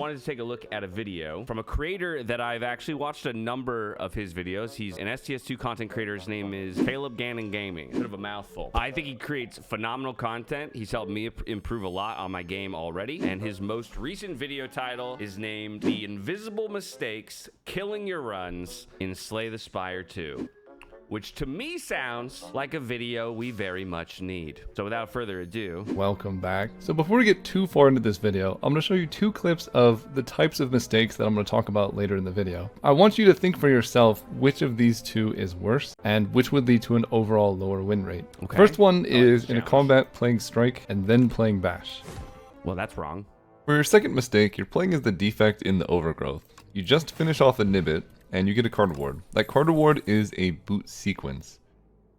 wanted to take a look at a video from a creator that I've actually watched a number of his videos. He's an STS2 content creator. His name is Caleb Gannon Gaming. Bit of a mouthful. I think he creates phenomenal content. He's helped me improve a lot on my game already. And his most recent video title is named The Invisible Mistakes Killing Your Runs in Slay the Spire 2. Which to me sounds like a video we very much need. So without further ado, welcome back. So before we get too far into this video, I'm going to show you two clips of the types of mistakes that I'm going to talk about later in the video. I want you to think for yourself which of these two is worse and which would lead to an overall lower win rate. Okay. First one is in a combat playing Strike and then playing Bash. Well, that's wrong. For your second mistake, you're playing as the defect in the Overgrowth. You just finish off a Nibbit and you get a card award. That card award is a boot sequence.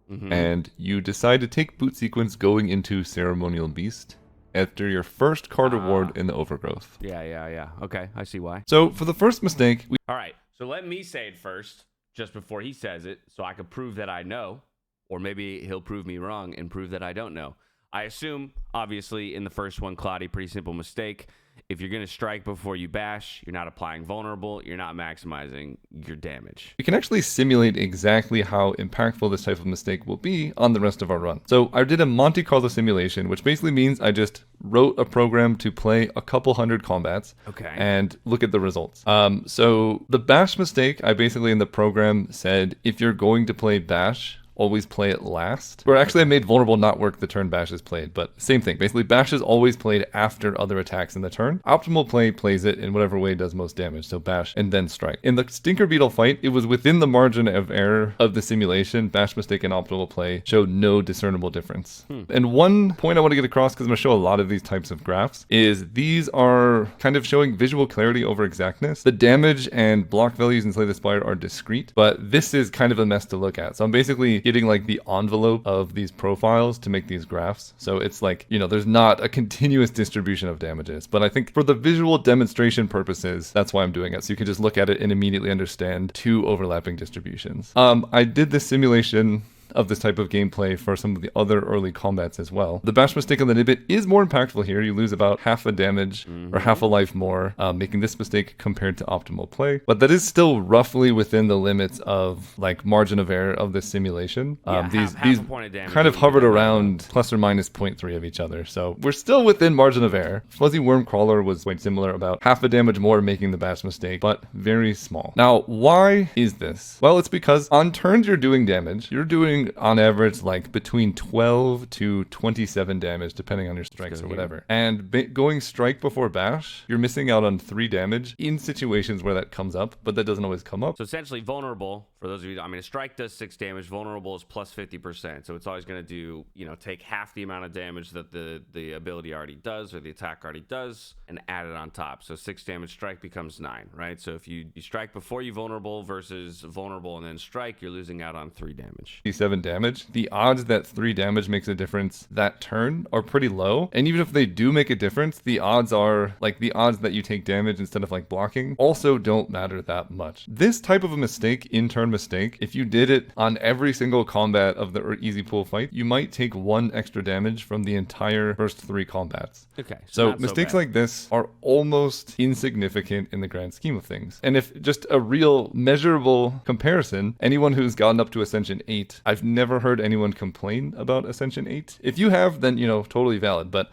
And you decide to take boot sequence going into Ceremonial Beast after your first card award in the Overgrowth. Yeah. Okay, I see why. So for the first mistake... All right, so let me say it first, just before he says it, so I can prove that I know, or maybe he'll prove me wrong and prove that I don't know. I assume, obviously, in the first one, Cloudy, pretty simple mistake. If you're going to strike before you bash, you're not applying vulnerable, you're not maximizing your damage. We can actually simulate exactly how impactful this type of mistake will be on the rest of our run. So I did a Monte Carlo simulation, which basically means I just wrote a program to play a couple hundred combats and look at the results. So the bash mistake, I basically in the program said, if you're going to play bash, always play it last. Or actually I made vulnerable not work the turn bash is played, but same thing. Basically bash is always played after other attacks in the turn. Optimal play plays it in whatever way does most damage, so bash and then strike. In the Stinker Beetle fight, it was within the margin of error of the simulation. Bash mistake and optimal play showed no discernible difference. And one point I want to get across, because I'm going to show a lot of these types of graphs, is these are kind of showing visual clarity over exactness. The damage and block values in Slay the Spire are discrete, but this is kind of a mess to look at. So I'm basically getting like the envelope of these profiles to make these graphs. So it's like, you know, there's not a continuous distribution of damages, but I think for the visual demonstration purposes, that's why I'm doing it. So you can just look at it and immediately understand two overlapping distributions. I did this simulation of this type of gameplay for some of the other early combats as well. The bash mistake on the Nibbit is more impactful here. You lose about half a damage or half a life more, making this mistake compared to optimal play. But that is still roughly within the limits of like margin of error of this simulation. These kind of hovered around plus or minus 0.3 of each other. So we're still within margin of error. Fuzzy Worm Crawler was quite similar, about half a damage more making the bash mistake, but very small. Now, why is this? Well, it's because on turns you're doing damage. You're doing on average like between 12 to 27 damage depending on your strikes or whatever. And going strike before bash, you're missing out on 3 damage in situations where that comes up, but that doesn't always come up. So essentially vulnerable, for those of you, I mean, a strike does 6 damage, vulnerable is plus 50%. So it's always going to do, you know, take half the amount of damage that the ability already does or the attack already does and add it on top. So 6 damage strike becomes 9, right? So if you strike before you vulnerable versus vulnerable and then strike, you're losing out on 3 damage. 7 damage. The odds that 3 damage makes a difference that turn are pretty low. And even if they do make a difference, the odds are like the odds that you take damage instead of like blocking also don't matter that much. This type of a mistake, in-turn mistake, if you did it on every single combat of the easy pool fight, you might take 1 extra damage from the entire first 3 combats. Okay. So mistakes like this are almost insignificant in the grand scheme of things. And if just a real measurable comparison, anyone who's gotten up to Ascension 8, I've never heard anyone complain about Ascension 8. If you have, then, you know, totally valid. But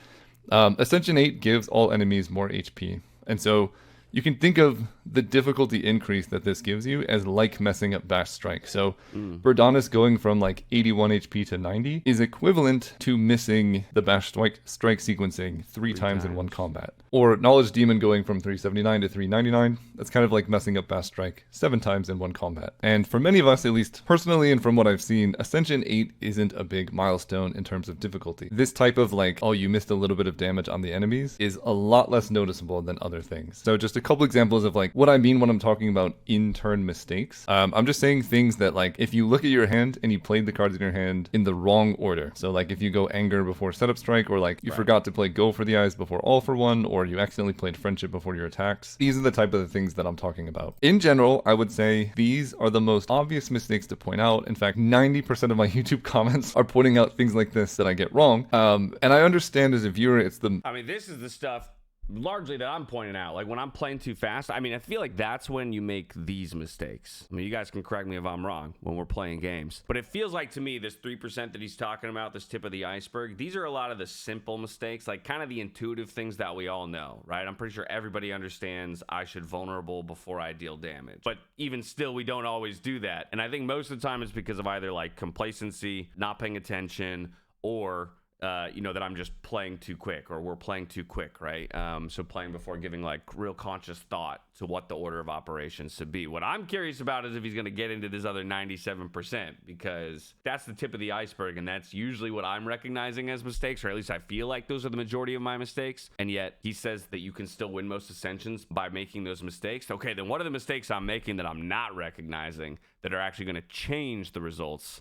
Ascension 8 gives all enemies more HP. And so you can think of the difficulty increase that this gives you as like messing up Bash Strike. So Verdanus going from like 81 HP to 90 is equivalent to missing the Bash Strike sequencing 3 times in one combat. Or Knowledge Demon going from 379 to 399, that's kind of like messing up Bash Strike 7 times in one combat. And for many of us, at least personally and from what I've seen, Ascension 8 isn't a big milestone in terms of difficulty. This type of like, oh, you missed a little bit of damage on the enemies is a lot less noticeable than other things. So just a couple examples of like what I mean when I'm talking about in-turn mistakes. I'm just saying things that like if you look at your hand and you played the cards in your hand in the wrong order. So like if you go Anger before Setup Strike, or like you forgot to play Go for the Eyes before All for One, or you accidentally played Friendship before your attacks. These are the type of the things that I'm talking about. In general, I would say these are the most obvious mistakes to point out. In fact, 90% of my YouTube comments are pointing out things like this that I get wrong. And I understand as a viewer, it's the... I mean, this is the stuff largely that I'm pointing out. Like when I'm playing too fast, I mean, I feel like that's when you make these mistakes. I mean, you guys can correct me if I'm wrong when we're playing games, but it feels like to me this 3% that he's talking about, this tip of the iceberg, these are a lot of the simple mistakes, like kind of the intuitive things that we all know, right? I'm pretty sure everybody understands I should vulnerable before I deal damage, but even still, we don't always do that. And I think most of the time it's because of either like complacency, not paying attention, or that I'm just playing too quick, or we're playing too quick, right? So playing before giving like real conscious thought to what the order of operations should be. What I'm curious about is if he's going to get into this other 97%, because that's the tip of the iceberg, and that's usually what I'm recognizing as mistakes, or at least I feel like those are the majority of my mistakes. And yet he says that you can still win most ascensions by making those mistakes. Okay, then what are the mistakes I'm making that I'm not recognizing that are actually going to change the results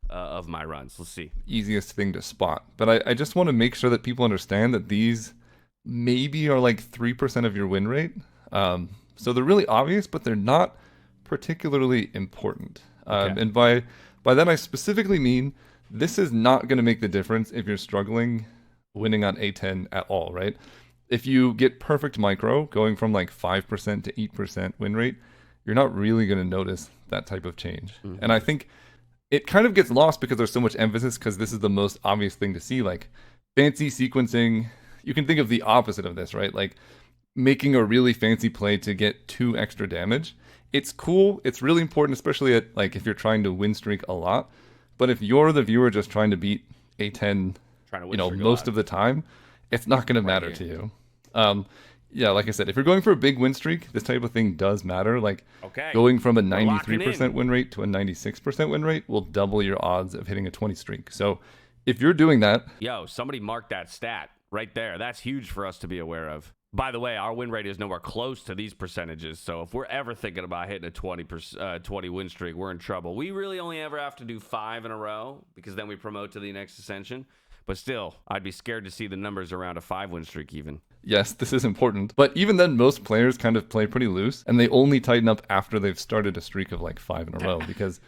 of my runs? Let's see. Easiest thing to spot. But I just want to make sure that people understand that these maybe are like 3% of your win rate. So they're really obvious, but they're not particularly important. Okay. And by that, I specifically mean this is not going to make the difference if you're struggling winning on A10 at all, right? If you get perfect micro, going from like 5% to 8% win rate, you're not really going to notice that type of change. Mm-hmm. And I think it kind of gets lost because there's so much emphasis, because this is the most obvious thing to see. Like fancy sequencing, you can think of the opposite of this, right? Like making a really fancy play to get 2 extra damage. It's cool. It's really important, especially at like if you're trying to win streak a lot. But if you're the viewer just trying to beat A10, most of the time, it's not going to matter to you. Yeah, like I said, if you're going for a big win streak, this type of thing does matter. Like going from a 93% win rate to a 96% win rate will double your odds of hitting a 20 streak. So if you're doing that... Yo, somebody mark that stat right there. That's huge for us to be aware of. By the way, our win rate is nowhere close to these percentages. So if we're ever thinking about hitting a 20 win streak, we're in trouble. We really only ever have to do 5 in a row, because then we promote to the next ascension. But still, I'd be scared to see the numbers around a 5 win streak even. Yes, this is important. But even then, most players kind of play pretty loose, and they only tighten up after they've started a streak of like 5 in a row, because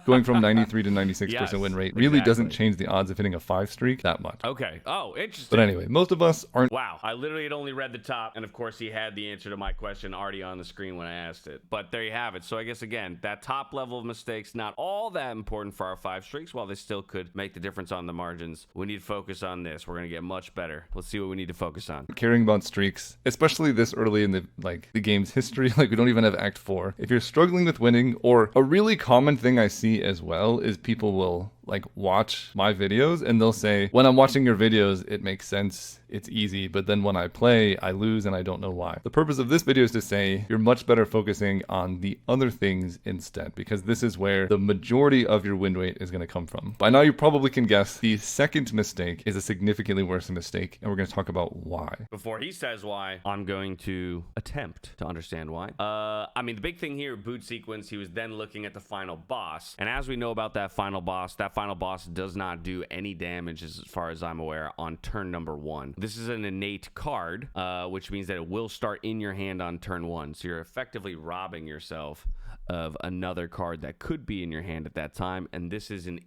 going from 93 to 96% win rate really doesn't change the odds of hitting a 5 streak that much. Okay. Oh, interesting. But anyway, most of us aren't... Wow. I literally had only read the top, and of course he had the answer to my question already on the screen when I asked it. But there you have it. So I guess, again, that top level of mistakes, not all that important for our 5 streaks. While they still could make the difference on the margins, we need to focus on this. We're going to get much better. Let's see what we need to focus on. Caring about streaks, especially this early in the game's history, like we don't even have Act 4. If you're struggling with winning, or a really common thing I see as well is people will like watch my videos and they'll say, when I'm watching your videos, it makes sense, it's easy, but then when I play, I lose and I don't know why. The purpose of this video is to say you're much better focusing on the other things instead, because this is where the majority of your win rate is going to come from. By now you probably can guess the second mistake is a significantly worse mistake, and we're going to talk about why. Before he says why, I'm going to attempt to understand why. I mean, the big thing here, boot sequence, he was then looking at the final boss, and as we know about that final boss does not do any damage, as far as I'm aware, on turn number 1. This is an innate card, which means that it will start in your hand on turn 1. So you're effectively robbing yourself of another card that could be in your hand at that time, and this is an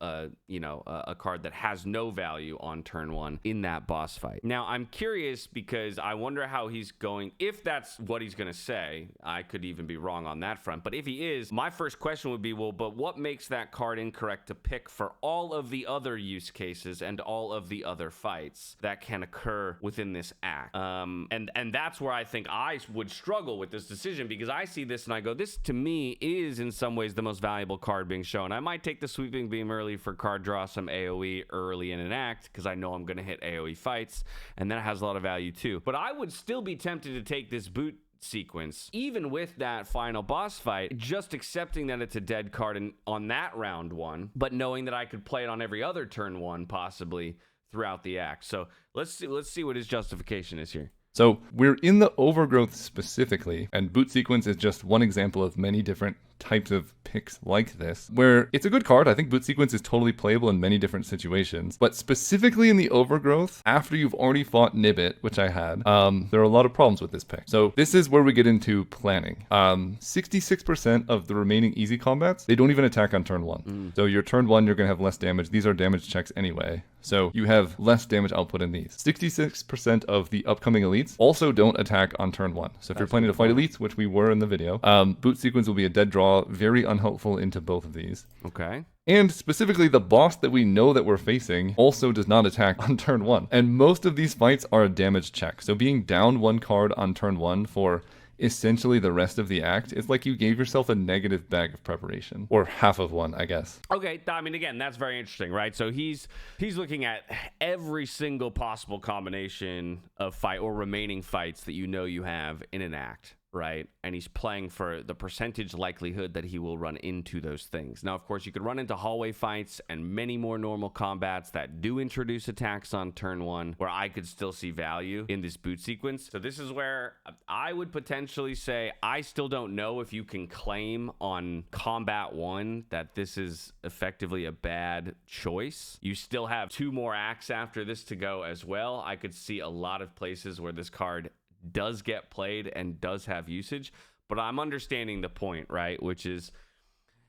a card that has no value on turn 1 in that boss fight. Now I'm curious, because I wonder how he's going. If that's what he's going to say, I could even be wrong on that front, but if he is, my first question would be, well, but what makes that card incorrect to pick for all of the other use cases and all of the other fights that can occur within this act? And that's where I think I would struggle with this decision, because I see this and I go, this to me is in some ways the most valuable card being shown. I might take the sweeping beam early for card draw, some AoE early in an act, because I know I'm going to hit AoE fights, and that has a lot of value too. But I would still be tempted to take this boot sequence, even with that final boss fight, just accepting that it's a dead card on that round 1, but knowing that I could play it on every other turn 1 possibly throughout the act. So let's see what his justification is here. So we're in the overgrowth specifically, and boot sequence is just one example of many different types of picks like this, where it's a good card. I think Boot Sequence is totally playable in many different situations, but specifically in the Overgrowth, after you've already fought Nibbit, which I had, there are a lot of problems with this pick. So this is where we get into planning. 66% of the remaining easy combats, they don't even attack on turn 1. So your turn 1, you're going to have less damage. These are damage checks anyway. So you have less damage output in these. 66% of the upcoming elites also don't attack on turn 1. So if you're planning to fight elites, which we were in the video, Boot Sequence will be a dead draw, very unhelpful into both of these. Okay. And specifically, the boss that we know that we're facing also does not attack on turn 1. And most of these fights are a damage check. So being down 1 card on turn 1 for essentially the rest of the act, it's like you gave yourself a negative bag of preparation, or half of one, I guess. Okay, I mean, again, that's very interesting, right? So he's looking at every single possible combination of fight or remaining fights that you know you have in an act, right? And he's playing for the percentage likelihood that he will run into those things. Now, of course, you could run into hallway fights and many more normal combats that do introduce attacks on turn 1, where I could still see value in this Boot Sequence. So this is where I would potentially say, I still don't know if you can claim on combat 1 that this is effectively a bad choice. You still have 2 more acts after this to go as well. I could see a lot of places where this card does get played and does have usage, but I'm understanding the point, right? Which is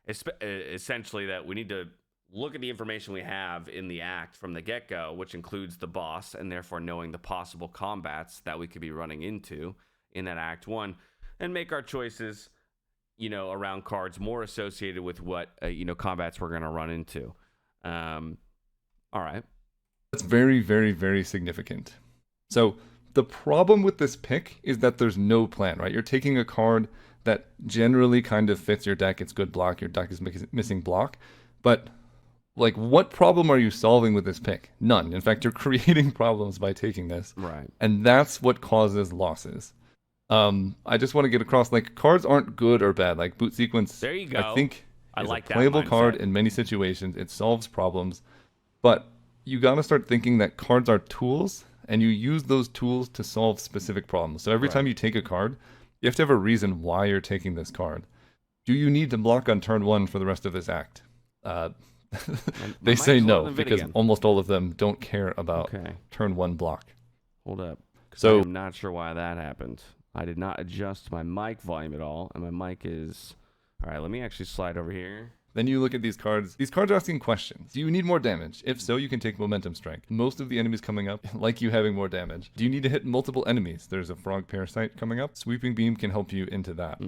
essentially that we need to look at the information we have in the act from the get-go, which includes the boss, and therefore knowing the possible combats that we could be running into in that act 1, and make our choices, you know, around cards more associated with what combats we're going to run into. All right, that's very, very, very significant. So the problem with this pick is that there's no plan, right? You're taking a card that generally kind of fits your deck. It's good block. Your deck is missing block. But, like, what problem are you solving with this pick? None. In fact, you're creating problems by taking this. Right. And that's what causes losses. I just want to get across, like, cards aren't good or bad. Like, Boot Sequence, there you go. I think, I is like a playable that card in many situations. It solves problems. But you got to start thinking that cards are tools, and you use those tools to solve specific problems. So every time you take a card, you have to have a reason why you're taking this card. Do you need to block on turn 1 for the rest of this act? They say no, because almost all of them don't care about turn 1 block. Hold up. So I'm not sure why that happened. I did not adjust my mic volume at all, and my mic is... All right, let me actually slide over here. Then you look at these cards. These cards are asking questions. Do you need more damage? If so, you can take Momentum Strike. Most of the enemies coming up like you having more damage. Do you need to hit multiple enemies? There's a Frog Parasite coming up. Sweeping Beam can help you into that.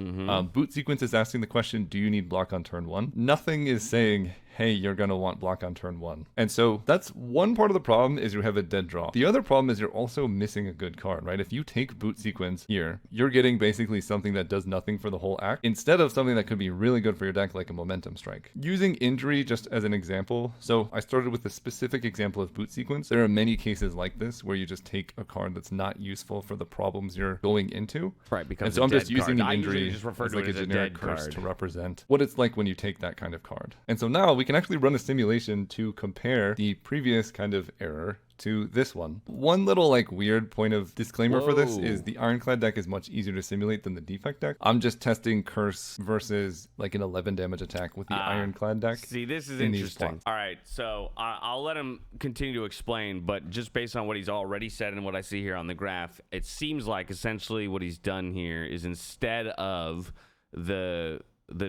Boot Sequence is asking the question, do you need block on turn 1? Nothing is saying, hey, you're going to want block on turn 1. And so that's one part of the problem, is you have a dead draw. The other problem is you're also missing a good card, right? If you take Boot Sequence here, you're getting basically something that does nothing for the whole act, instead of something that could be really good for your deck, like a Momentum Strike. Using Injury just as an example, so I started with a specific example of Boot Sequence. There are many cases like this where you just take a card that's not useful for the problems you're going into. Right, because and so I'm just using the Injury just as like a generic curse card to represent what it's like when you take that kind of card. And so now we can actually run a simulation to compare the previous kind of error to this one. One little like weird point of disclaimer for this is the Ironclad deck is much easier to simulate than the Defect deck. I'm just testing Curse versus like an 11 damage attack with the Ironclad deck. See, this is interesting. All right, so I'll let him continue to explain, but just based on what he's already said and what I see here on the graph, it seems like essentially what he's done here is instead of the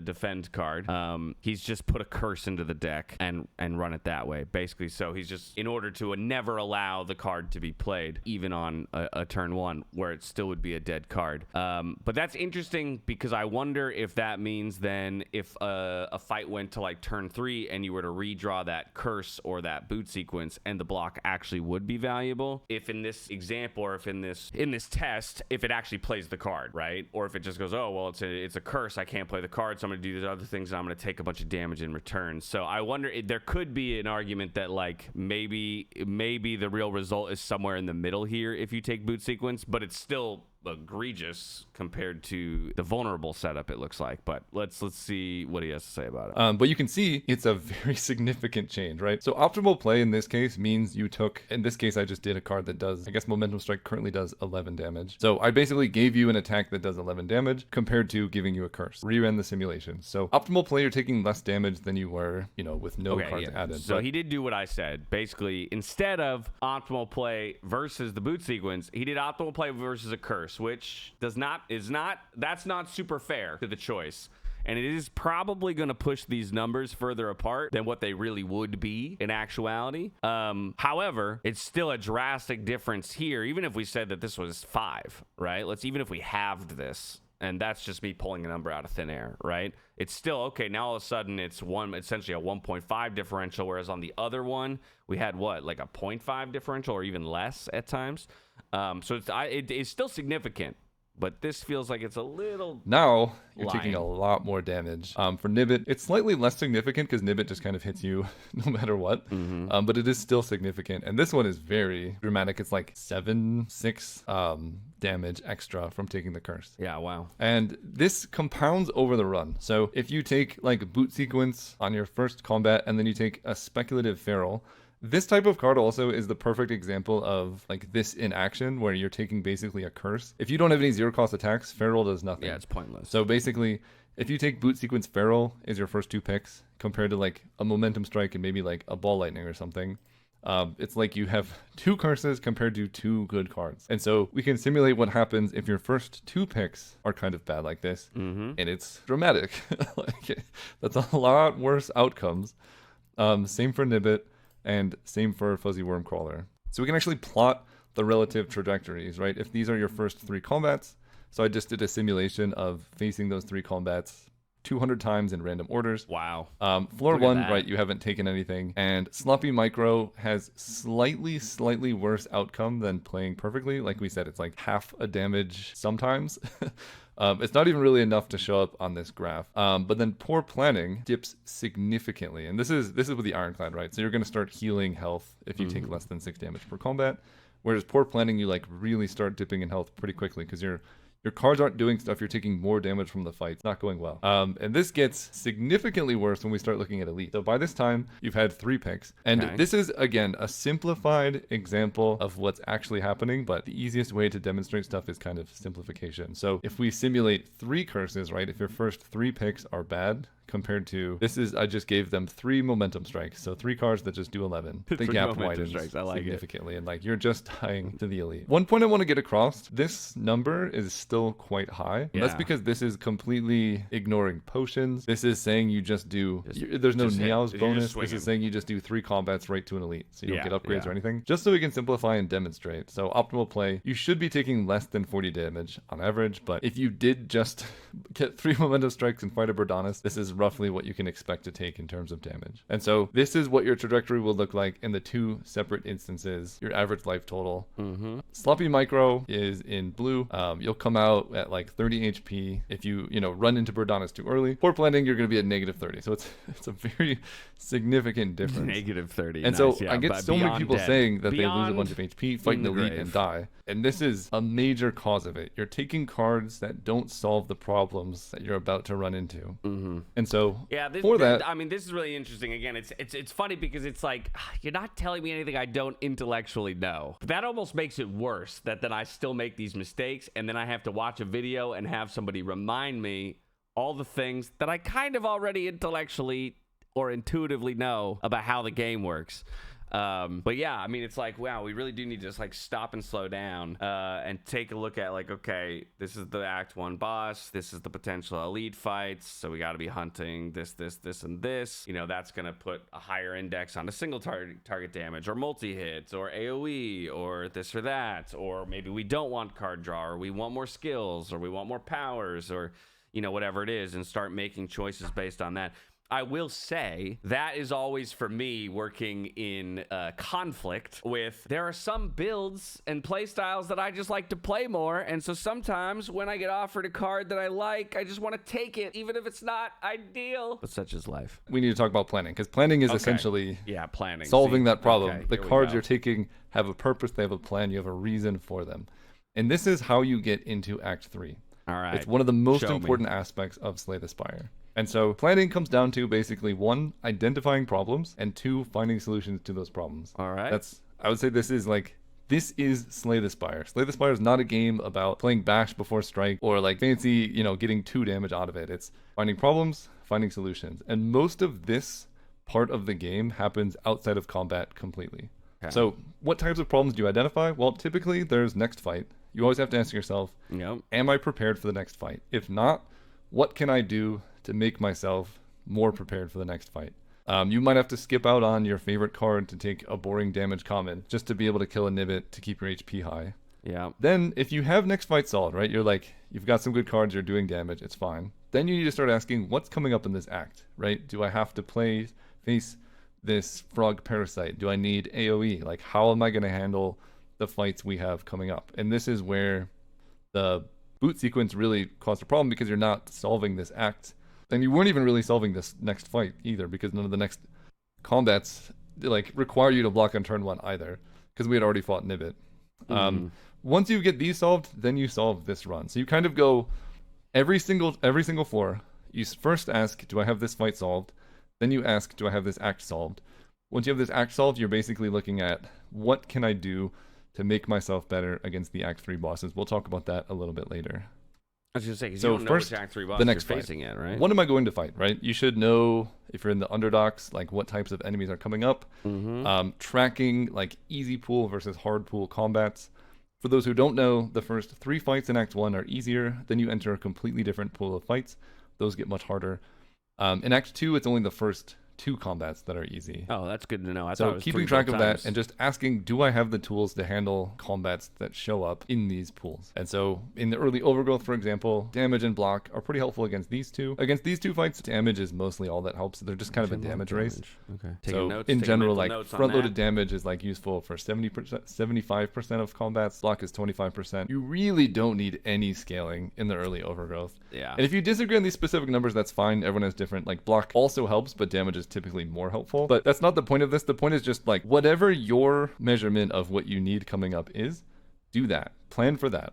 defend card, he's just put a curse into the deck and run it that way, basically. So he's just, in order to never allow the card to be played, even on a turn 1, where it still would be a dead card. But that's interesting, because I wonder if that means then if a fight went to like turn 3 and you were to redraw that curse or that Boot Sequence, and the block actually would be valuable. If in this example, or if in this test, if it actually plays the card, right? Or if it just goes, oh, well, it's a curse, I can't play the card, so I'm going to do these other things, and I'm going to take a bunch of damage in return. So I wonder, there could be an argument that like maybe the real result is somewhere in the middle here if you take Boot Sequence, but it's still egregious compared to the vulnerable setup, it looks like. But let's see what he has to say about it. But you can see it's a very significant change, right? So optimal play in this case means you took, in this case I just did a card that does, I guess Momentum Strike currently does 11 damage. So I basically gave you an attack that does 11 damage compared to giving you a curse. Reran the simulation. So optimal play, you're taking less damage than you were, you know, with no cards added. So he did do what I said. Basically, instead of optimal play versus the boot sequence, he did optimal play versus a curse, which that's not super fair to the choice. And it is probably going to push these numbers further apart than what they really would be in actuality. However, it's still a drastic difference here, even if we said that this was 5, right? Even if we halved this, and that's just me pulling a number out of thin air, right? It's still, okay, now all of a sudden it's essentially a 1.5 differential, whereas on the other one, we had what, like a 0.5 differential or even less at times. So it's still significant. But this feels like it's a little now you're taking a lot more damage. For Nibbit, it's slightly less significant because Nibbit just kind of hits you no matter what. But it is still significant. And this one is very dramatic. It's like 6 damage extra from taking the curse. Yeah, wow. And this compounds over the run. So if you take like boot sequence on your first combat and then you take a speculative feral, this type of card also is the perfect example of like this in action where you're taking basically a curse. If you don't have any zero cost attacks, Feral does nothing. Yeah, it's pointless. So basically, if you take boot sequence Feral is your first 2 picks compared to like a momentum strike and maybe like a ball lightning or something, it's like you have 2 curses compared to 2 good cards. And so we can simulate what happens if your first 2 picks are kind of bad like this, and it's dramatic. That's a lot worse outcomes. Same for Nibbit. And same for Fuzzy Worm Crawler. So we can actually plot the relative trajectories, right? If these are your first 3 combats, so I just did a simulation of facing those 3 combats 200 times in random orders. Wow. Floor 1, right, you haven't taken anything. And Sloppy Micro has slightly worse outcome than playing perfectly. Like we said, it's like half a damage sometimes. It's not even really enough to show up on this graph. But then Poor Planning dips significantly. And this is with the Ironclad, right? So you're going to start healing health if you take less than 6 damage per combat. Whereas Poor Planning, you like really start dipping in health pretty quickly because your cards aren't doing stuff. You're taking more damage from the fight. It's not going well. And this gets significantly worse when we start looking at Elite. So by this time, you've had 3 picks. And this is, again, a simplified example of what's actually happening. But the easiest way to demonstrate stuff is kind of simplification. So if we simulate 3 curses, right? If your first 3 picks are bad, compared to I just gave them 3 momentum strikes, so 3 cards that just do 11. The gap widens significantly, and like you're just dying to the Elite. One point I want to get across: this number is still quite high. Yeah. That's because this is completely ignoring potions. This is saying you just do. There's no Niao's bonus. This is saying you just do 3 combats right to an Elite, so you don't get upgrades or anything. Just so we can simplify and demonstrate. So optimal play, you should be taking less than 40 damage on average, but if you did just get 3 momentum strikes and fight a Berdanis, this is roughly what you can expect to take in terms of damage. And so this is what your trajectory will look like in the 2 separate instances, your average life total. Sloppy Micro is in blue. You'll come out at like 30 HP. If you run into Berdanis too early, Poor Planning, you're going to be at negative 30. So it's a very significant difference. Negative 30. And nice, so I get so many people saying that they lose a bunch of HP, fight an Elite, and die. And this is a major cause of it. You're taking cards that don't solve the problems that you're about to run into. And so this is really interesting. Again, it's funny because it's like, you're not telling me anything I don't intellectually know. But that almost makes it worse that then I still make these mistakes and then I have to watch a video and have somebody remind me all the things that I kind of already intellectually or intuitively know about how the game works. But yeah, I mean, it's like, wow, we really do need to just like stop and slow down and take a look at like, okay, this is the Act 1 boss. This is the potential Elite fights. So we got to be hunting this, and this. That's going to put a higher index on a single target damage or multi-hits or AoE or this or that. Or maybe we don't want card draw, or we want more skills, or we want more powers, or, whatever it is, and start making choices based on that. I will say that is always for me working in conflict with, there are some builds and play styles that I just like to play more. And so sometimes when I get offered a card that I like, I just want to take it, even if it's not ideal. But such is life. We need to talk about planning, because planning is essentially planning. Solving that problem. The cards you're taking have a purpose. They have a plan. You have a reason for them. And this is how you get into Act 3. All right. It's one of the most Show me. important aspects of Slay the Spire. And so planning comes down to basically 1, identifying problems, and 2, finding solutions to those problems. All right. I would say this is Slay the Spire. Slay the Spire is not a game about playing bash before strike or like fancy, getting 2 damage out of it. It's finding problems, finding solutions. And most of this part of the game happens outside of combat completely. Okay. So what types of problems do you identify? Well, typically there's next fight. You always have to ask yourself, am I prepared for the next fight? If not, what can I do to make myself more prepared for the next fight? You might have to skip out on your favorite card to take a boring damage common just to be able to kill a Nibbit to keep your HP high. Yeah. Then if you have next fight solid, right? You're like, you've got some good cards, you're doing damage, it's fine. Then you need to start asking, what's coming up in this act, right? Do I have to face this frog parasite? Do I need AoE? Like, how am I going to handle the fights we have coming up? And this is where the boot sequence really caused a problem, because you're not solving this act. And you weren't even really solving this next fight either, because none of the next combats require you to block on turn 1 either, because we had already fought Nibbit. Once you get these solved, then you solve this run. So you kind of go every single floor. You first ask, do I have this fight solved? Then you ask, do I have this act solved? Once you have this act solved, you're basically looking at, what can I do to make myself better against the Act 3 bosses? We'll talk about that a little bit later. I was going to say, because So you don't know first, which Act 3 boss the next you're fight. facing yet, right? What am I going to fight, right? You should know, if you're in the underdogs, like what types of enemies are coming up. Tracking like easy pool versus hard pool combats. For those who don't know, the first 3 fights in Act 1 are easier. Then you enter a completely different pool of fights. Those get much harder. In Act 2, it's only the first 2 combats that are easy. Oh, that's good to know. I thought it So was keeping 3 track full of times. that and just asking, do I have the tools to handle combats that show up in these pools? And so in the early overgrowth, for example, damage and block are pretty helpful against these 2. Against these 2 fights, damage is mostly all that helps. They're just kind of a damage race. Okay. So in general, like front-loaded damage is like useful for 70%, 75% of combats. Block is 25%. You really don't need any scaling in the early overgrowth. Yeah. And if you disagree on these specific numbers, that's fine. Everyone has different. Like block also helps, but damage is typically more helpful. But that's not the point of this. The point is just like whatever your measurement of what you need coming up is, do that. Plan for that.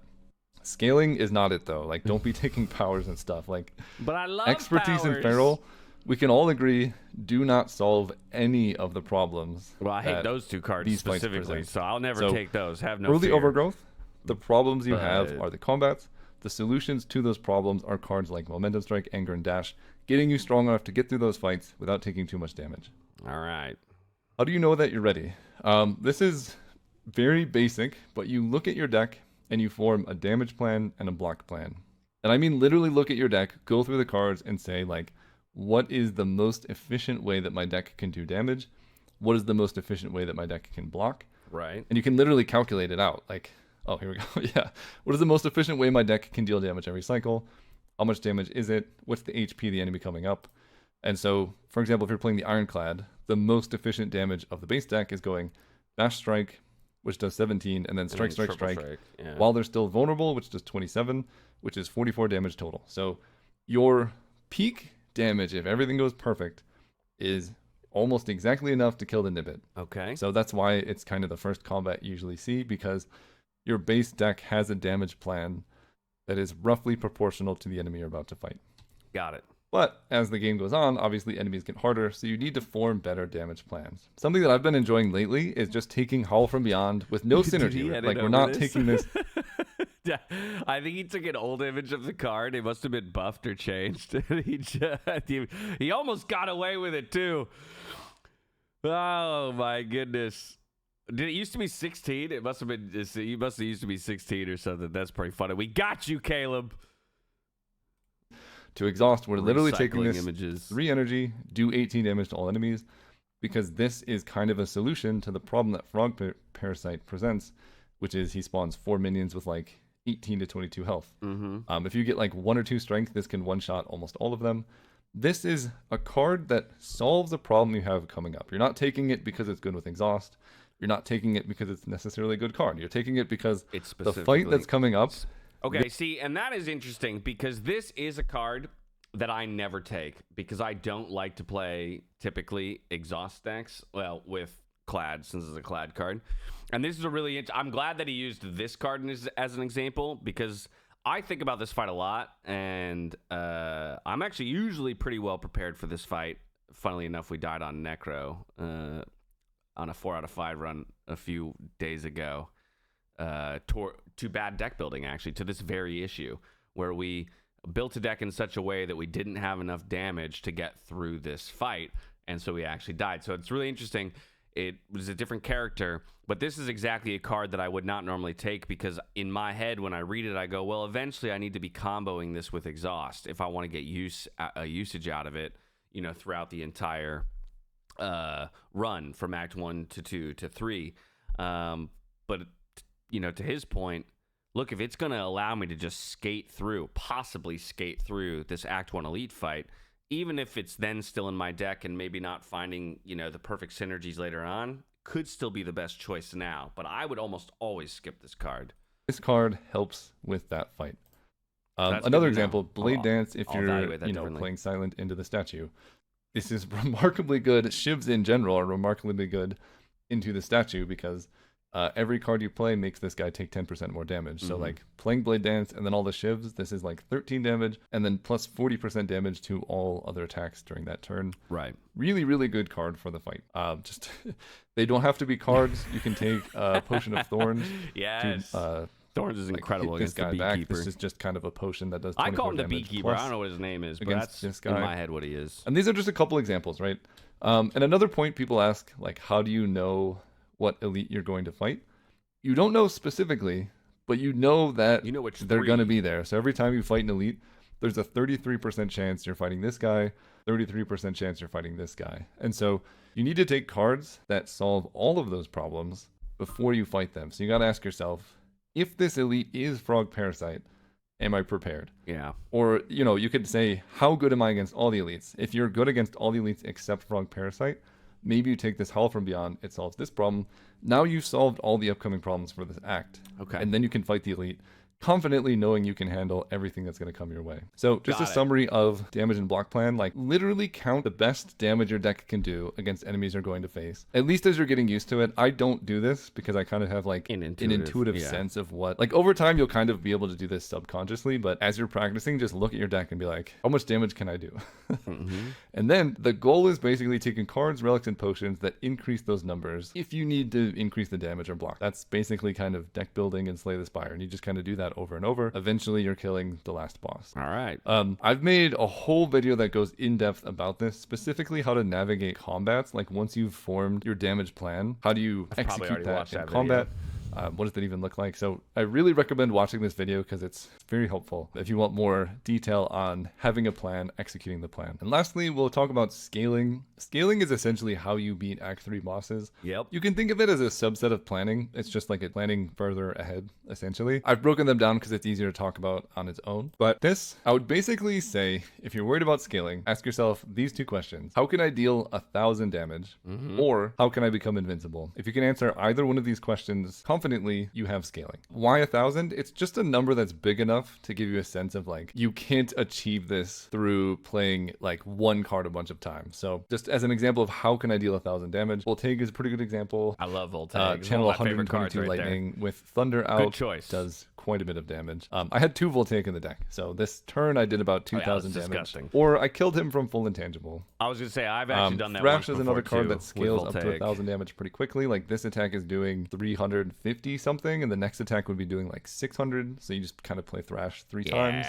Scaling is not it though. Like don't be taking powers and stuff. Like but I love expertise powers. in feral. We can all agree, do not solve any of the problems. Well, I hate those 2 cards these fights specifically, present. so I'll never So, take those. Have no early fear. overgrowth, the problems you But- have are the combats. The solutions to those problems are cards like Momentum Strike, Anger, and Dash, getting you strong enough to get through those fights without taking too much damage. All right. How do you know that you're ready? This is very basic, but you look at your deck and you form a damage plan and a block plan. And I mean literally look at your deck, go through the cards and say like, what is the most efficient way that my deck can do damage? What is the most efficient way that my deck can block? Right. And you can literally calculate it out. Like, oh, here we go. Yeah. What is the most efficient way my deck can deal damage every cycle? How much damage is it? What's the HP of the enemy coming up? And so, for example, if you're playing the Ironclad, the most efficient damage of the base deck is going Dash Strike, which does 17, and then Strike, Strike, Triple Strike, Yeah. while they're still vulnerable, which does 27, which is 44 damage total. So your peak damage, if everything goes perfect, is almost exactly enough to kill the Nibbit. Okay. So that's why it's kind of the first combat you usually see, because your base deck has a damage plan that is roughly proportional to the enemy you're about to fight. Got it. But as the game goes on, obviously enemies get harder, so you need to form better damage plans. Something that I've been enjoying lately is just taking Howl from Beyond with no Did he synergy. edit Like we're over not this? taking this. Yeah, I think he took an old image of the card. It must have been buffed or changed. he almost got away with it too. Oh my goodness! Did it used to be 16? It must have been. You must have used to be 16 or something. That's pretty funny. We got you, Caleb. To exhaust, we're literally taking Recycling this images. 3 energy, do 18 damage to all enemies, because this is kind of a solution to the problem that Frog Parasite presents, which is he spawns 4 minions with like 18 to 22 health. Mm-hmm. If you get like 1 or 2 strength, this can one-shot almost all of them. This is a card that solves a problem you have coming up. You're not taking it because it's good with exhaust. You're not taking it because it's necessarily a good card. You're taking it because It's the fight that's coming up. Okay, see, and that is interesting because this is a card that I never take because I don't like to play typically exhaust decks, well, with Clad, since it's a Clad card. And this is a really I'm glad that he used this card as an example, because I think about this fight a lot, and I'm actually usually pretty well prepared for this fight. Funnily enough, we died on Necro on a 4 out of 5 run a few days ago to bad deck building, actually, to this very issue, where we built a deck in such a way that we didn't have enough damage to get through this fight, and so we actually died. So it's really interesting. It was a different character, but this is exactly a card that I would not normally take, because in my head, when I read it, I go, well, eventually I need to be comboing this with Exhaust if I want to get usage out of it, you know, throughout the entire run from Act 1 to 2 to 3. But, you know, to his point, look, if it's going to allow me to just possibly skate through this Act 1 Elite fight, even if it's then still in my deck and maybe not finding, you know, the perfect synergies later on, could still be the best choice now. But I would almost always skip this card. This card helps with that fight. Another example, Blade Dance, if you're, you know, playing Silent into the statue. This is remarkably good. Shivs in general are remarkably good into the statue, because every card you play makes this guy take 10% more damage. So like playing Blade Dance and then all the shivs, this is like 13 damage, and then plus 40% damage to all other attacks during that turn. Right. Really, really good card for the fight. Just they don't have to be cards. You can take Potion of Thorns. Yes. Thorns is like, incredible against this guy the Beekeeper. Back. This is just kind of a potion that does 24 I call him the damage Beekeeper. I don't know what his name is, but that's this guy. In my head what he is. And these are just a couple examples, right? And another point people ask, like, how do you know what elite you're going to fight? You don't know specifically, but you know that which they're going to be there. So every time you fight an elite, there's a 33% chance you're fighting this guy, 33% chance you're fighting this guy. And so you need to take cards that solve all of those problems before you fight them. So you got to ask yourself, if this elite is Frog Parasite, am I prepared? Yeah. Or, you know, you could say, how good am I against all the elites? If you're good against all the elites except Frog Parasite, maybe you take this Howl from Beyond, it solves this problem. Now you've solved all the upcoming problems for this act. Okay. And then you can fight the elite, confidently knowing you can handle everything that's going to come your way. So just a summary of damage and block plan, like literally count the best damage your deck can do against enemies you're going to face. At least as you're getting used to it. I don't do this because I kind of have like an intuitive sense of what, like over time you'll kind of be able to do this subconsciously, but as you're practicing, just look at your deck and be like, how much damage can I do? And then the goal is basically taking cards, relics, and potions that increase those numbers if you need to increase the damage or block. That's basically kind of deck building and Slay the Spire, and you just kind of do that over and over. Eventually you're killing the last boss. All right. I've made a whole video that goes in depth about this, specifically how to navigate combats. Like once you've formed your damage plan, how do you execute that in combat? What does that even look like? So I really recommend watching this video because it's very helpful if you want more detail on having a plan, executing the plan. And lastly, we'll talk about scaling. Scaling is essentially how you beat Act 3 bosses. Yep. You can think of it as a subset of planning. It's just like planning further ahead, essentially. I've broken them down because it's easier to talk about on its own. But this, I would basically say, if you're worried about scaling, ask yourself these two questions. How can I deal 1,000 damage? Or how can I become invincible? If you can answer either one of these questions confidently, you have scaling. Why 1,000? It's just a number that's big enough to give you a sense of like, you can't achieve this through playing like one card a bunch of times. So just as an example of how can I deal 1,000 damage, Voltaic is a pretty good example. I love Voltaic. Channel 122 Lightning with Thunder out. Good choice. Does quite a bit of damage. I had 2 Voltaic in the deck, so this turn I did about 2,000 damage. Disgusting. Or I killed him from full intangible. I was gonna say I've actually done that. Thrash once is another before, card too, that scales with up to Voltaic. 1,000 damage pretty quickly. Like this attack is doing 350 something, and the next attack would be doing like 600. So you just kind of play Thrash 3 times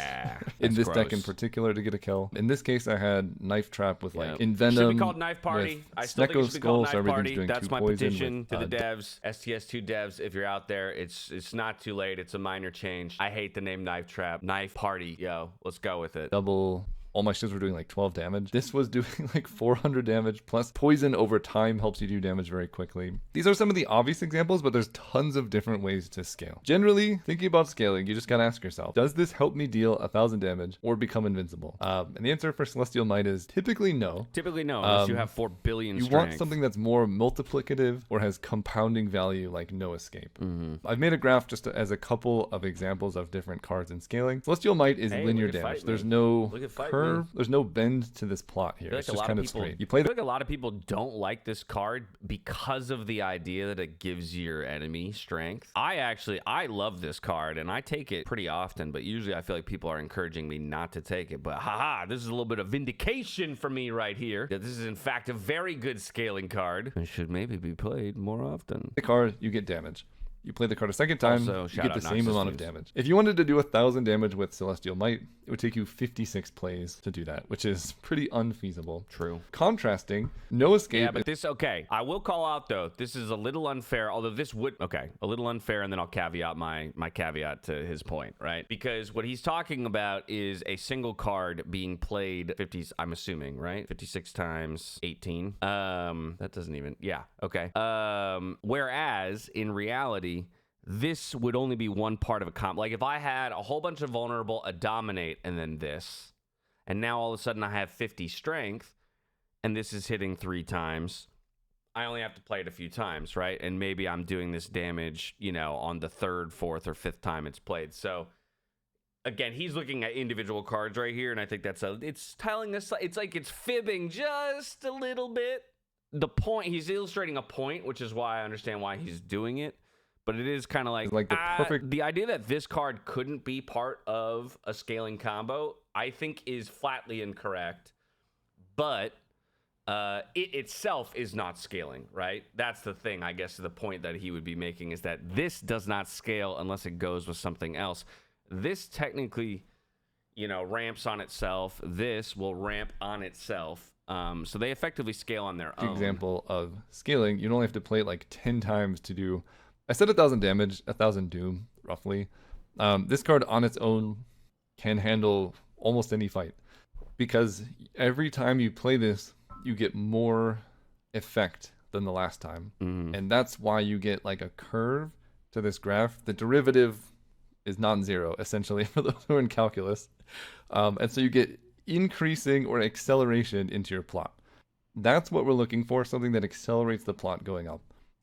in this deck in particular to get a kill. In this case, I had Knife Trap with like Envenom. Should be called Knife Party. I still think it should be called so Knife Party. doing That's 2 my poison petition with, to the devs, STS2 devs. If you're out there, it's not too late. It's a minor change. I hate the name Knife Trap. Knife Party. Yo, let's go with it. Double. All my shivs were doing like 12 damage. This was doing like 400 damage, plus poison over time helps you do damage very quickly. These are some of the obvious examples, but there's tons of different ways to scale. Generally, thinking about scaling, you just gotta ask yourself, does this help me deal 1,000 damage or become invincible? And the answer for Celestial Might is typically no. Typically no, unless you have 4 billion You strength. want something that's more multiplicative or has compounding value like No Escape. I've made a graph just as a couple of examples of different cards in scaling. Celestial Might is linear damage. There's no curve. There's no bend to this plot here. It's just kind of straight. You play I feel like a lot of people don't like this card because of the idea that it gives your enemy strength. I love this card, and I take it pretty often, but usually I feel like people are encouraging me not to take it. But haha, this is a little bit of vindication for me right here. That this is in fact a very good scaling card. It should maybe be played more often. The card, you get damage. You play the card a second time, Also, you get the same amount of damage. If you wanted to do 1,000 damage with Celestial Might, it would take you 56 plays to do that, which is pretty unfeasible. True. Contrasting, No Escape. Yeah, but this, okay. I will call out, though, this is a little unfair, although this would, okay, a little unfair, and then I'll caveat my caveat to his point, right? Because what he's talking about is a single card being played 50, I'm assuming, right? 56 times 18. That doesn't even, yeah, okay. Whereas, in reality, this would only be one part of a comp. Like if I had a whole bunch of vulnerable, a dominate, and then this, and now all of a sudden I have 50 strength, and this is hitting 3 times, I only have to play it a few times, right? And maybe I'm doing this damage, you know, on the 3rd, 4th, or 5th time it's played. So again, he's looking at individual cards right here, and I think it's telling us, it's like it's fibbing just a little bit. The point, he's illustrating a point, which is why I understand why he's doing it. But it is kind of like the idea that this card couldn't be part of a scaling combo, I think is flatly incorrect. But it itself is not scaling, right? That's the thing, I guess, the point that he would be making is that this does not scale unless it goes with something else. This technically, you know, ramps on itself. This will ramp on itself. So they effectively scale on their own. Example of scaling, you'd only have to play it like 10 times to do... I said 1,000 damage, 1,000 doom, roughly. This card on its own can handle almost any fight. Because every time you play this, you get more effect than the last time. And that's why you get like a curve to this graph. The derivative is non-zero, essentially, for those who are in calculus. And so you get increasing or acceleration into your plot. That's what we're looking for, something that accelerates the plot going up.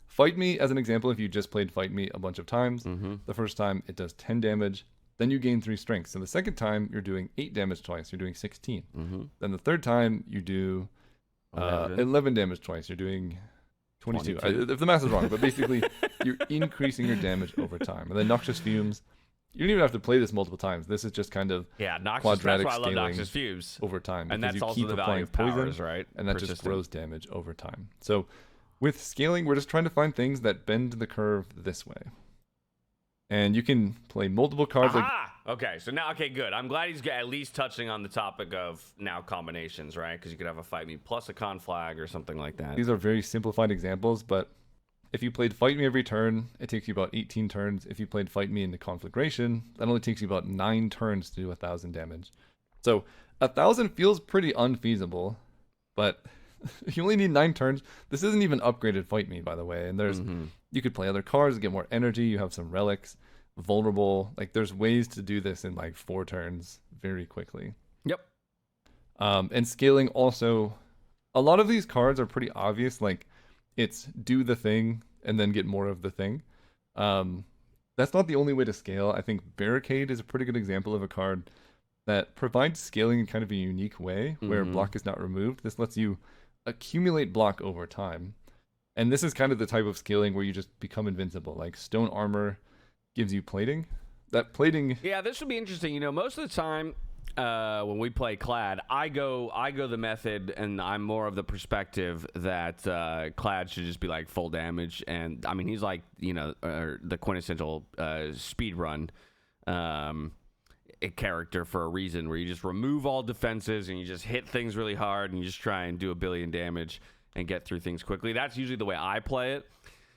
Fight Me, as an example, if you just played Fight Me a bunch of times, the first time it does 10 damage, then you gain 3 strength. So the second time, you're doing 8 damage twice, you're doing 16. Then the third time, you do 11 damage twice, you're doing 22. If the math is wrong, but basically, you're increasing your damage over time. And then Noxious Fumes, you don't even have to play this multiple times. This is just kind of quadratic scaling Noxious Fumes over time. And that's you also keep the value of powers, right? And that just grows damage over time. So with scaling, we're just trying to find things that bend the curve this way. And you can play multiple cards. Okay, so now, okay, good. I'm glad he's at least touching on the topic of now combinations, right? Because you could have a Fight Me plus a con flag or something like that. These are very simplified examples, but if you played Fight Me every turn, it takes you about 18 turns. If you played Fight Me into Conflagration, that only takes you about 9 turns to do 1,000 damage. So 1,000 feels pretty unfeasible, but... you only need 9 turns. This isn't even upgraded Fight Me, by the way. And there's you could play other cards, get more energy. You have some relics, vulnerable. Like there's ways to do this in like 4 turns very quickly. Yep. And scaling also, a lot of these cards are pretty obvious. Like it's do the thing and then get more of the thing. That's not the only way to scale. I think Barricade is a pretty good example of a card that provides scaling in kind of a unique way where block is not removed. This lets you accumulate block over time. And this is kind of the type of scaling where you just become invincible. Like Stone Armor gives you plating. That plating... Yeah, this would be interesting. You know, most of the time when we play Clad, I go the method, and I'm more of the perspective that Clad should just be like full damage. And I mean, he's like, you know, the quintessential speed run a character for a reason, where you just remove all defenses and you just hit things really hard and you just try and do 1 billion damage and get through things quickly. That's usually the way I play it.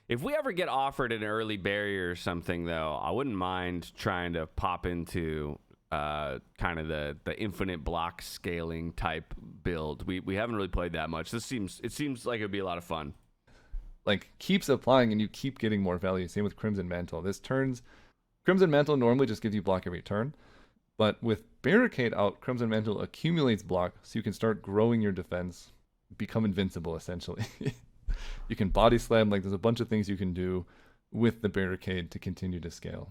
If we ever get offered an early barrier or something, though, I wouldn't mind trying to pop into kind of the infinite block scaling type build. We haven't really played that much. It seems like it would be a lot of fun. Like keeps applying and you keep getting more value. Same with Crimson Mantle. Crimson Mantle normally just gives you block every turn. But with Barricade out, Crimson Mantle accumulates block, so you can start growing your defense, become invincible, essentially. You can body slam, like there's a bunch of things you can do with the Barricade to continue to scale.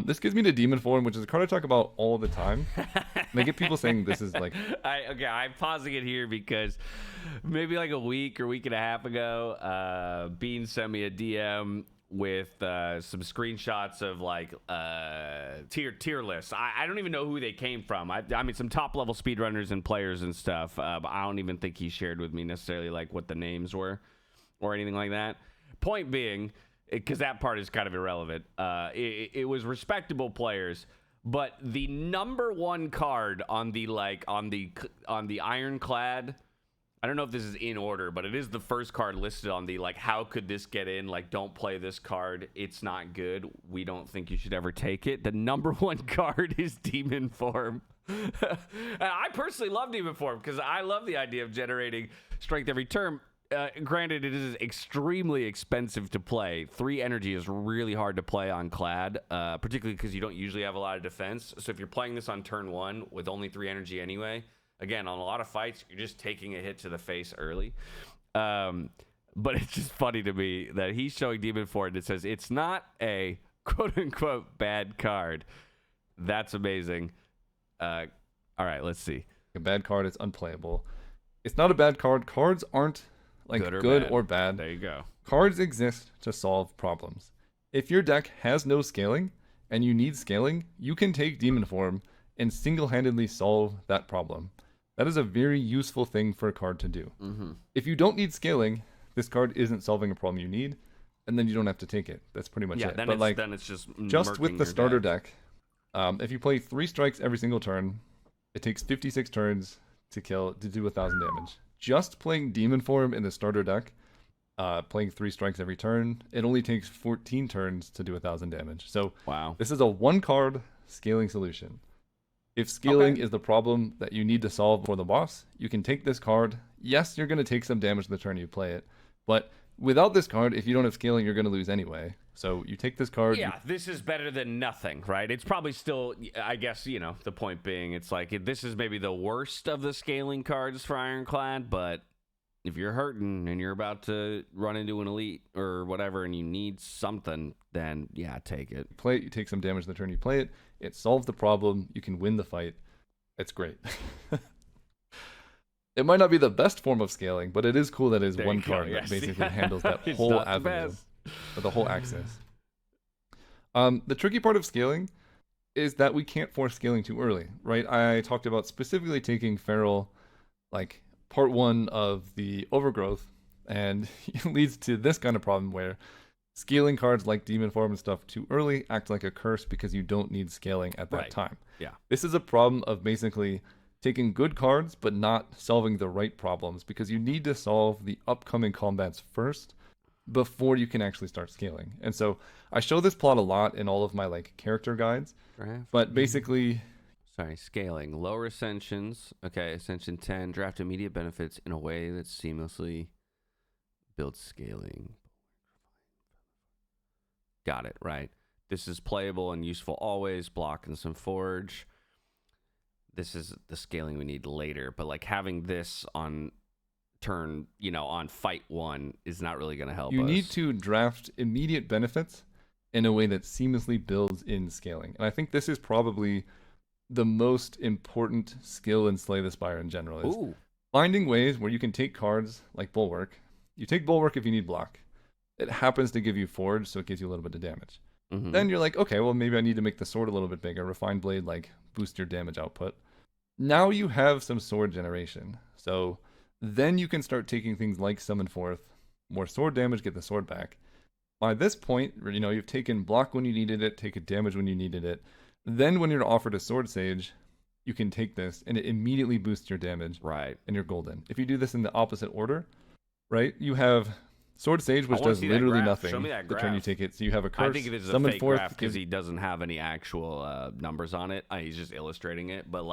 This gives me the Demon Form, which is a card I talk about all the time. And I get people saying this is like... I'm pausing it here because maybe like a week or week and a half ago, Bean sent me a DM with some screenshots of like tier lists. I don't even know who they came from. I mean, some top level speedrunners and players and stuff, but I don't even think he shared with me necessarily like what the names were or anything like that. Point being, because that part is kind of irrelevant, it was respectable players, but the number one card on the Ironclad, I don't know if this is in order, but it is the first card listed on the like, how could this get in? Like, don't play this card. It's not good. We don't think you should ever take it. The number one card is Demon Form. I personally love Demon Form because I love the idea of generating strength every turn. Granted, it is extremely expensive to play. 3 energy is really hard to play on Clad, particularly because you don't usually have a lot of defense. So if you're playing this on turn 1 with only 3 energy anyway, again, on a lot of fights, you're just taking a hit to the face early. But it's just funny to me that he's showing Demon Form and it says it's not a quote-unquote bad card. That's amazing. All right, let's see. A bad card is unplayable. It's not a bad card. Cards aren't like good or bad. There you go. Cards exist to solve problems. If your deck has no scaling and you need scaling, you can take Demon Form and single-handedly solve that problem. That is a very useful thing for a card to do. Mm-hmm. If you don't need scaling, this card isn't solving a problem you need, and then you don't have to take it. That's pretty much it. Then it's just with the starter deck, if you play 3 strikes every single turn, it takes 56 turns to do 1,000 damage. Just playing Demon Form in the starter deck, playing 3 strikes every turn, it only takes 14 turns to do 1,000 damage. So wow, this is a 1-card scaling solution. If scaling is the problem that you need to solve for the boss, you can take this card. Yes, you're going to take some damage the turn you play it, but without this card, if you don't have scaling, you're going to lose anyway. So you take this card. Yeah, this is better than nothing, right? It's probably still, I guess, the point being, it's like, this is maybe the worst of the scaling cards for Ironclad, but if you're hurting and you're about to run into an elite or whatever and you need something, then yeah, take it. Play it, you take some damage the turn you play it. It solves the problem. You can win the fight. It's great. It might not be the best form of scaling, but it is cool that it is one card that basically handles that whole avenue, or the whole axis. The tricky part of scaling is that we can't force scaling too early, right? I talked about specifically taking Feral, like part 1 of the Overgrowth, and it leads to this kind of problem where scaling cards like Demon Form and stuff too early act like a curse because you don't need scaling at that time. Yeah. This is a problem of basically taking good cards but not solving the right problems, because you need to solve the upcoming combats first before you can actually start scaling. And so I show this plot a lot in all of my like character guides. But basically, scaling. Lower ascensions. Okay, ascension 10. Draft immediate benefits in a way that seamlessly builds scaling. Got it, right. This is playable and useful always. Block and some forge. This is the scaling we need later. But like having this on turn, on fight 1 is not really going to help us. You need to draft immediate benefits in a way that seamlessly builds in scaling. And I think this is probably the most important skill in Slay the Spire in general, is finding ways where you can take cards like Bulwark. You take Bulwark if you need block. It happens to give you Forge, so it gives you a little bit of damage. Mm-hmm. Then you're like, okay, well, maybe I need to make the sword a little bit bigger. Refined Blade, like, boost your damage output. Now you have some sword generation. So then you can start taking things like Summon Forth, more sword damage, get the sword back. By this point, you've taken block when you needed it, taken damage when you needed it. Then when you're offered a Sword Sage, you can take this, and it immediately boosts your damage. Right. And you're golden. If you do this in the opposite order, right, you have Sword Sage, which does literally nothing. Show me that the graph. turn you take it. So you have a curse. I think it is a Summon fake Forth graph because he doesn't have any actual numbers on it. He's just illustrating it. But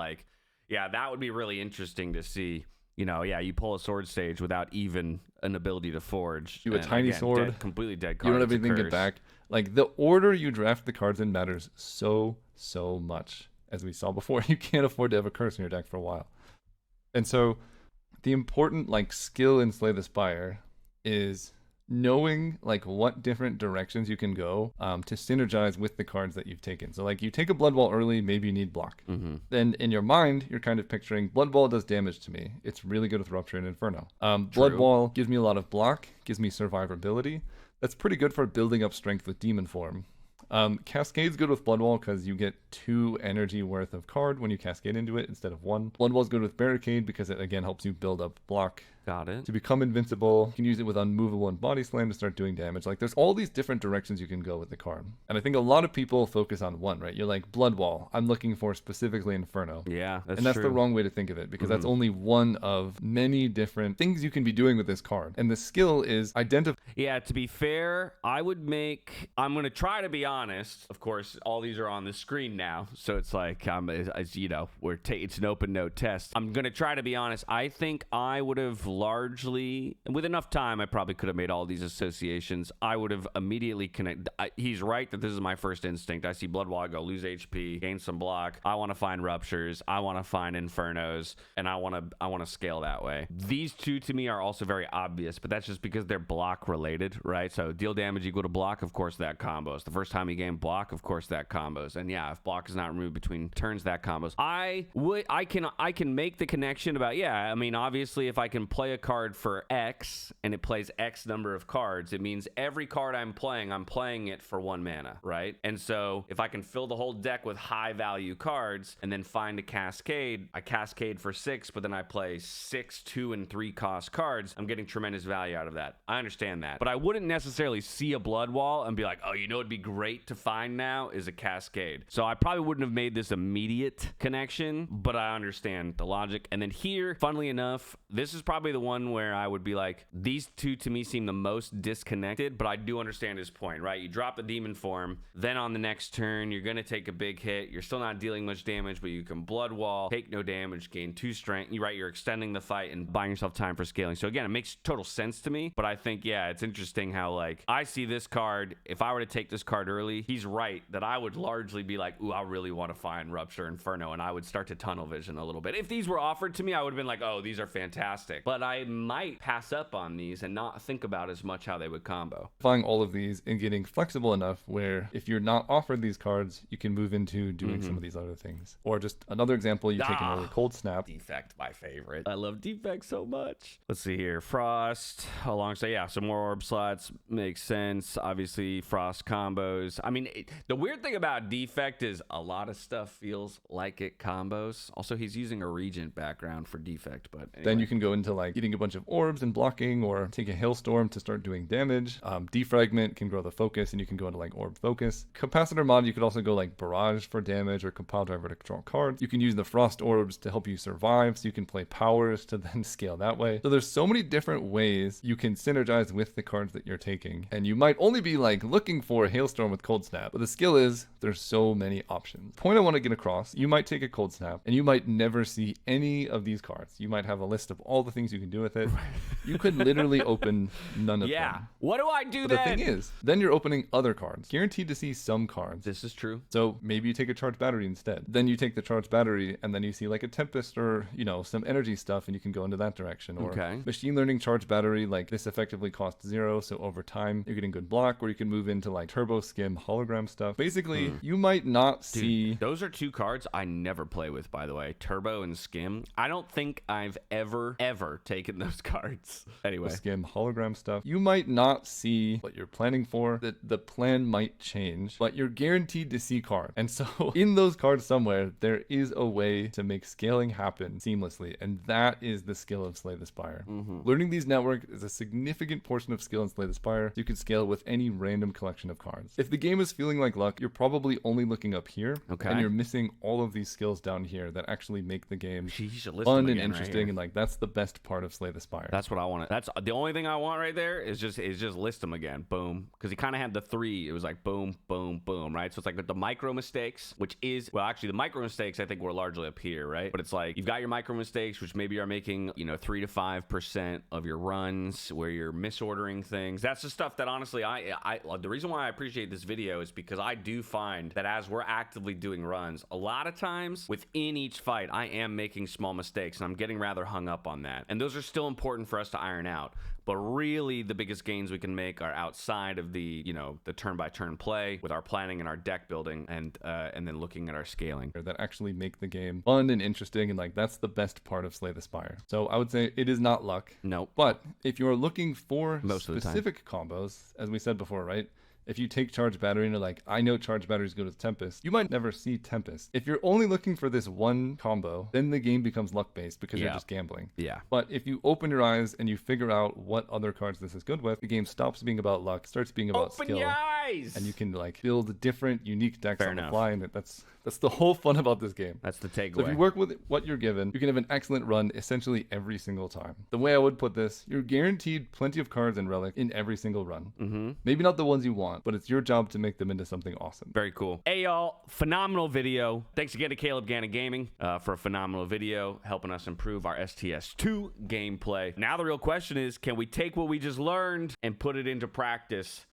that would be really interesting to see. You pull a Sword Sage without even an ability to forge. You have a tiny sword. Completely dead card. You don't have anything to get back. Like, the order you draft the cards in matters so much. As we saw before, you can't afford to have a curse in your deck for a while. And so the important skill in Slay the Spire is knowing like what different directions you can go to synergize with the cards that you've taken. So like you take a Blood Wall early, maybe you need block. Then in your mind, you're kind of picturing Blood Wall does damage to me. It's really good with Rupture and Inferno. Blood Wall gives me a lot of block, gives me survivability. That's pretty good for building up strength with Demon Form. Cascade's good with Blood Wall because you get 2 energy worth of card when you cascade into it instead of 1. Blood Wall's good with Barricade because it again helps you build up block. Got it. To become invincible, you can use it with Unmovable and Body Slam to start doing damage. Like, there's all these different directions you can go with the card. And I think a lot of people focus on one, right? You're like, Blood Wall, I'm looking for specifically Inferno. Yeah, that's true. And that's the wrong way to think of it, because that's only one of many different things you can be doing with this card. And the skill is identify. Yeah, to be fair, I'm going to try to be honest. Of course, all these are on the screen now. So it's like, as you know, it's an open note test. I'm going to try to be honest. I think I would have largely, and with enough time, I probably could have made all these associations. I would have immediately connected. He's right that this is my first instinct. I see Blood Wall, I go lose HP, gain some block. I want to find Ruptures. I want to find Infernos, and I want to scale that way. These two to me are also very obvious, but that's just because they're block related, right? So deal damage equal to block, of course that combos. The first time you game block, of course that combos. And yeah, if block is not removed between turns, that combos. I can make the connection about, yeah, I mean, obviously if I can play a card for X and it plays X number of cards, it means every card I'm playing it for 1 mana, right? And so if I can fill the whole deck with high value cards and then find a cascade, I cascade for 6, but then I play 6, 2, and 3 cost cards, I'm getting tremendous value out of that. I understand that. But I wouldn't necessarily see a Blood Wall and be like, oh, you know it'd be great to find now is a cascade. So I probably wouldn't have made this immediate connection, but I understand the logic. And then here, funnily enough, this is probably the one where I would be like, these two to me seem the most disconnected, but I do understand his point, right? You drop the Demon Form, then on the next turn, you're going to take a big hit. You're still not dealing much damage, but you can Blood Wall, take no damage, gain 2 strength. You're extending the fight and buying yourself time for scaling. So again, it makes total sense to me, but I think, yeah, it's interesting how, like, I see this card, if I were to take this card early, he's right that I would largely be like, ooh, I really want to find Rupture Inferno, and I would start to tunnel vision a little bit. If these were offered to me, I would have been like, oh, these are fantastic. But I might pass up on these and not think about as much how they would combo. Finding all of these and getting flexible enough where if you're not offered these cards, you can move into doing some of these other things. Or just another example, you take an early Cold Snap. Defect, my favorite. I love Defect so much. Let's see here. Frost alongside, yeah, some more orb slots makes sense. Obviously, Frost combos. I mean, the weird thing about Defect is a lot of stuff feels like it combos. Also, he's using a Regent background for Defect, but anyway. Then you can go into like eating a bunch of orbs and blocking, or take a Hailstorm to start doing damage. Defragment can grow the focus, and you can go into like Orb Focus. Capacitor mod, you could also go like Barrage for damage, or Compile Driver to control cards. You can use the Frost Orbs to help you survive, so you can play powers to then scale that way. So there's so many different ways you can synergize with the cards that you're taking, and you might only be like looking for Hailstorm with Cold Snap, but the skill is there's so many options. Point I want to get across, you might take a Cold Snap and you might never see any of these cards. You might have a list of all the things you can do with it. You could literally open none of them. Yeah. What do I do but then? The thing is, then you're opening other cards. Guaranteed to see some cards. This is true. So maybe you take a Charged Battery instead. Then you take the Charged Battery and then you see like a Tempest or, you know, some energy stuff, and you can go into that direction. Or Machine Learning Charged Battery, like this effectively costs 0, so over time you're getting good block, or you can move into like Turbo Skim hologram stuff. Basically, you might not see... Those are 2 cards I never play with, by the way. Turbo and Skim. I don't think I've ever taken those cards. Anyway. Skim hologram stuff. You might not see what you're planning for. The plan might change, but you're guaranteed to see cards. And so in those cards somewhere, there is a way to make scaling happen seamlessly. And that is the skill of Slay the Spire. Learning these networks is a significant portion of skill in Slay the Spire. You can scale with any random collection of cards. If the game is feeling like luck, you're probably only looking up here. And you're missing all of these skills down here that actually make the game fun and interesting. And like, that's the best part of Slay the Spire. That's what I want. That's the only thing I want right there is just list them again. Boom. Because he kind of had the 3. It was like boom, boom, boom, right? So it's like with the micro mistakes, which is, well, actually the micro mistakes I think were largely up here, right? But it's like you've got your micro mistakes, which maybe are making, 3 to 5% of your runs where you're misordering things. That's the stuff that honestly the reason why I appreciate this video is because I do find that as we're actively doing runs, a lot of times within each fight I am making small mistakes, and I'm getting rather hung up on that. And those are still important for us to iron out. But really, the biggest gains we can make are outside of the, you know, the turn-by-turn play with our planning and our deck building, and then looking at our scaling. That actually make the game fun and interesting, and like that's the best part of Slay the Spire. So I would say it is not luck. Nope. But if you're looking for Most of the time. specific combos, as we said before, right? If you take Charge Battery and you're like, I know Charge Battery is good with Tempest, you might never see Tempest. If you're only looking for this one combo, then the game becomes luck-based because you're just gambling. Yeah. But if you open your eyes and you figure out what other cards this is good with, the game stops being about luck, starts being about Open skill. your eyes! And you can like build different, unique decks Fair on the enough. fly, and that's the whole fun about this game. That's the takeaway. So if you work with what you're given, you can have an excellent run essentially every single time. The way I would put this, you're guaranteed plenty of cards and relic in every single run. Mm-hmm. Maybe not the ones you want, but it's your job to make them into something awesome. Very cool. Hey, y'all. Phenomenal video. Thanks again to Caleb Gannon Gaming for a phenomenal video, helping us improve our STS2 gameplay. Now the real question is, can we take what we just learned and put it into practice